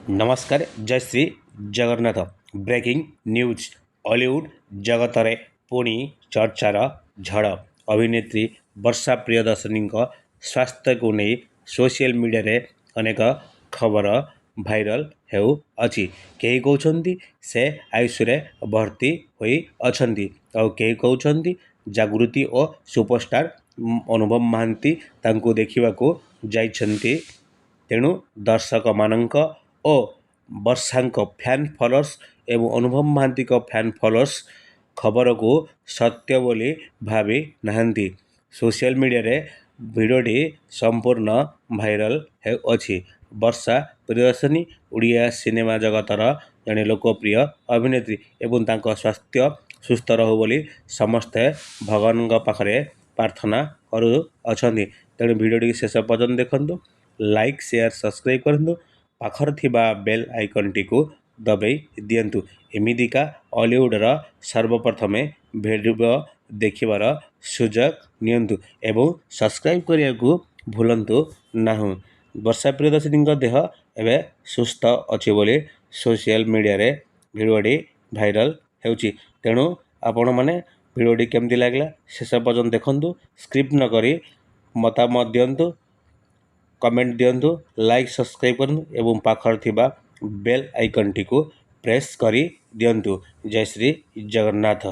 नमस्कार जय Shri Jagannath breaking news Hollywood जगत पुणी चर्चार झड़ अभिनेत्री वर्षा प्रियदर्शनी स्वास्थ्य को नहीं सोशल मीडिया रे अनेक खबर भाइराल होउछि। कई कहउछन्ति से आयुषरे भर्ती होई अछन्ति और कई कहउछन्ति जागृति और सुपरस्टार अनुभव महांती तांको देखिबाको जाइछन्ति। तेणु दर्शक मानक ओ वर्षांक फैन फॉलोअर्स एवं अनुभव महांती फैन फॉलोअर्स खबर को सत्य बोली भावी नाहंती। सोशल मीडिया रे भिडियोटी संपूर्ण भाइराल होछि। वर्षा प्रियदर्शनी ओडिया सिनेमा जगतर जड़े लोकप्रिय अभिनेत्री एवं तांको स्वास्थ्य सुस्थ रहू बोली समस्ते भगवान पाखरे प्रार्थना करू अछंती। तेणु भिडियोटी शेष पर्यंत देखंतु, लाइक शेयर सब्सक्राइब करंतु, पाखर थिबा बेल आइकन टी को दबाई दियंतु। एमिदिका हॉलीवुडर सर्वप्रथमे भिडियो देखिबार सुजोग नियंतु एवं सब्सक्राइब करिया को भूलंतु नाही। वर्षा प्रियदर्शनी देह एवं सुस्थ अच्छी बोली सोशल मीडिया रे भिडियोटी भाइराल होउछि। तेणु आपण माने भिडियोटी केमती लागला शेष पर्यंत देखंतु, स्क्रिप्ट न करी मतामत दियंतु, कमेंट दियंतु, लाइक सब्सक्राइब करंतु एवं पाखर थिबा बेल आइकन टी को प्रेस करी दियंतु। जय श्री जगन्नाथ।